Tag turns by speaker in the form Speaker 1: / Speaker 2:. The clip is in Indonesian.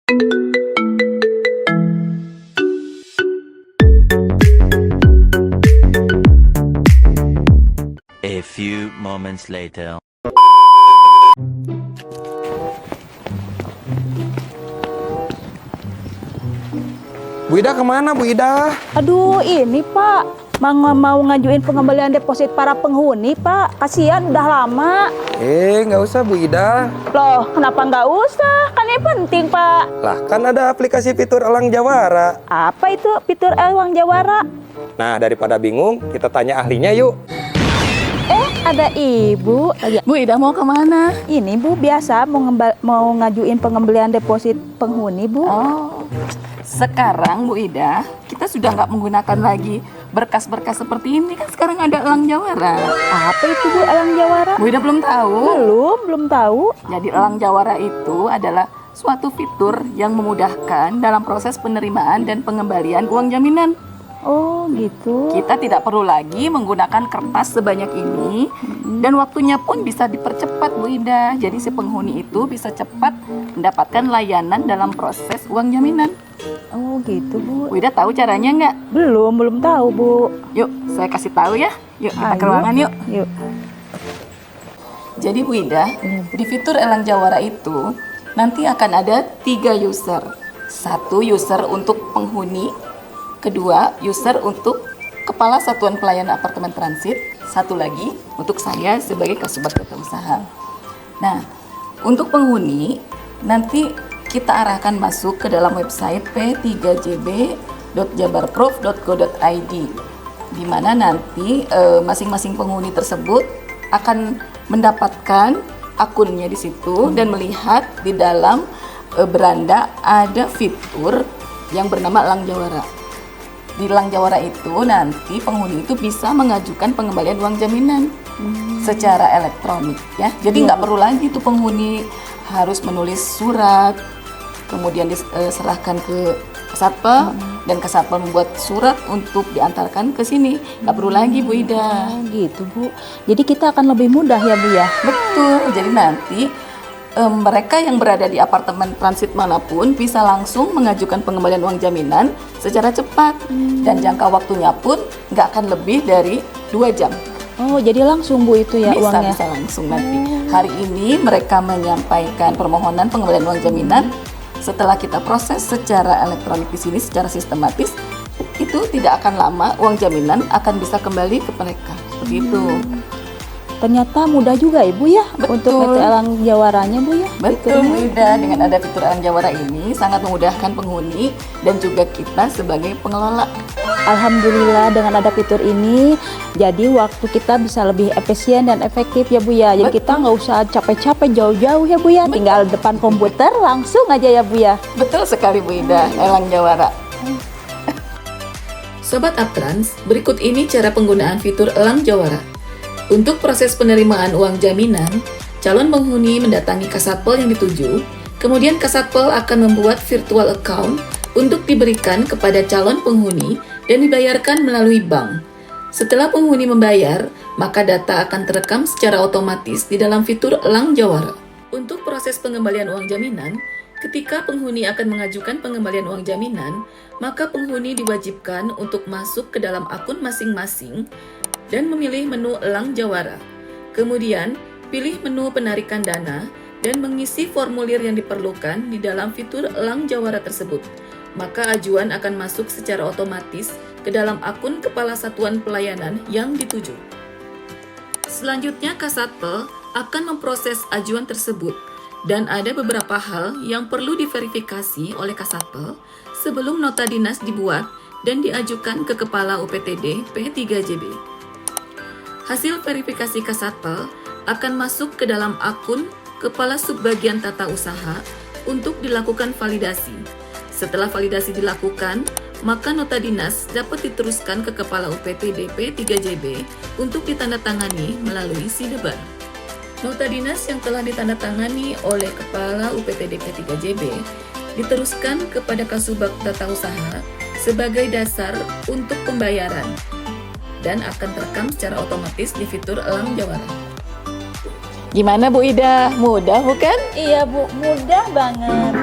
Speaker 1: A few moments later.
Speaker 2: Bu Ida kemana Bu Ida?
Speaker 3: Aduh, ini Pak, mau ngajuin pengembalian deposit para penghuni Pak. Kasihan udah lama.
Speaker 2: Nggak usah Bu Ida.
Speaker 3: Loh, kenapa nggak usah? Kan ini penting Pak.
Speaker 2: Lah kan ada aplikasi fitur Elang Jawara.
Speaker 3: Apa itu fitur Elang Jawara?
Speaker 2: Nah daripada bingung, kita tanya ahlinya yuk.
Speaker 3: Ada ibu. Ya,
Speaker 4: Bu Ida mau kemana?
Speaker 3: ini Bu biasa mau ngajuin pengembalian deposit penghuni Bu.
Speaker 4: Oh, sekarang Bu Ida, kita sudah nggak menggunakan lagi berkas-berkas seperti ini. Kan sekarang ada Elang Jawara.
Speaker 3: Apa itu Bu Elang Jawara?
Speaker 4: Bu Ida belum tahu?
Speaker 3: Belum tahu.
Speaker 4: Jadi Elang Jawara itu adalah suatu fitur yang memudahkan dalam proses penerimaan dan pengembalian uang jaminan.
Speaker 3: Oh gitu.
Speaker 4: Kita tidak perlu lagi menggunakan kertas sebanyak ini dan waktunya pun bisa dipercepat Bu Ida. Jadi si penghuni itu bisa cepat mendapatkan layanan dalam proses uang jaminan.
Speaker 3: Oh gitu Bu.
Speaker 4: Bu Ida tahu caranya nggak?
Speaker 3: Belum tahu Bu.
Speaker 4: Yuk, saya kasih tahu ya. Yuk, kita ke
Speaker 3: Ayo.
Speaker 4: ruangan yuk.
Speaker 3: Yuk.
Speaker 4: Jadi Bu Ida, di fitur Elang Jawara itu nanti akan ada 3 user. 1 user untuk penghuni, kedua user untuk kepala satuan pelayanan apartemen transit, satu lagi untuk saya sebagai kasubag tata usaha. Nah, untuk penghuni nanti kita arahkan masuk ke dalam website p3jb.jabarprov.go.id, di mana nanti masing-masing penghuni tersebut akan mendapatkan akunnya di situ dan melihat di dalam beranda ada fitur yang bernama Elang Jawara. Di Elang Jawara itu nanti penghuni itu bisa mengajukan pengembalian uang jaminan secara elektronik ya. Jadi nggak perlu lagi tuh penghuni harus menulis surat, kemudian diserahkan ke Satpel dan Satpel membuat surat untuk diantarkan ke sini. Nggak perlu lagi Bu Ida.
Speaker 3: Oh gitu Bu. Jadi kita akan lebih mudah ya Bu ya.
Speaker 4: Betul. Jadi nanti mereka yang berada di apartemen transit manapun bisa langsung mengajukan pengembalian uang jaminan secara cepat dan jangka waktunya pun nggak akan lebih dari 2 jam.
Speaker 3: Oh jadi langsung Bu itu ya uangnya.
Speaker 4: Bisa langsung nanti. Hari ini mereka menyampaikan permohonan pengembalian uang jaminan. Setelah kita proses secara elektronik di sini secara sistematis, itu tidak akan lama uang jaminan akan bisa kembali ke mereka. Seperti itu.
Speaker 3: Ternyata mudah juga Ibu ya.
Speaker 4: Betul.
Speaker 3: Untuk PT Elang Jawaranya Bu ya.
Speaker 4: Betul Bu Ida, dengan ada fitur Elang Jawara ini sangat memudahkan penghuni dan juga kita sebagai pengelola.
Speaker 3: Alhamdulillah dengan ada fitur ini, jadi waktu kita bisa lebih efisien dan efektif ya Bu ya. Jadi kita nggak usah capek-capek jauh-jauh ya Bu ya. Tinggal depan komputer langsung aja ya Bu ya.
Speaker 4: Betul sekali Bu Ida, Elang Jawara. Sobat Aptrans, berikut ini cara penggunaan fitur Elang Jawara. Untuk proses penerimaan uang jaminan, calon penghuni mendatangi Kasatpel yang dituju, kemudian Kasatpel akan membuat virtual account untuk diberikan kepada calon penghuni dan dibayarkan melalui bank. Setelah penghuni membayar, maka data akan terekam secara otomatis di dalam fitur Elang Jawara. Untuk proses pengembalian uang jaminan, ketika penghuni akan mengajukan pengembalian uang jaminan, maka penghuni diwajibkan untuk masuk ke dalam akun masing-masing dan memilih menu Elang Jawara. Kemudian, pilih menu penarikan dana dan mengisi formulir yang diperlukan di dalam fitur Elang Jawara tersebut. Maka ajuan akan masuk secara otomatis ke dalam akun kepala satuan pelayanan yang dituju. Selanjutnya, Kasatpel akan memproses ajuan tersebut dan ada beberapa hal yang perlu diverifikasi oleh Kasatpel sebelum nota dinas dibuat dan diajukan ke Kepala UPTD P3JB. Hasil verifikasi Kasatpel akan masuk ke dalam akun Kepala Subbagian Tata Usaha untuk dilakukan validasi. Setelah validasi dilakukan, maka nota dinas dapat diteruskan ke Kepala UPTD P3JB untuk ditandatangani melalui Sidebar. Nota dinas yang telah ditandatangani oleh Kepala UPTD P3JB diteruskan kepada Kasubag Tata Usaha sebagai dasar untuk pembayaran dan akan terekam secara otomatis di fitur Elang Jawara. Gimana Bu Ida? Mudah bukan?
Speaker 3: Iya Bu, mudah banget.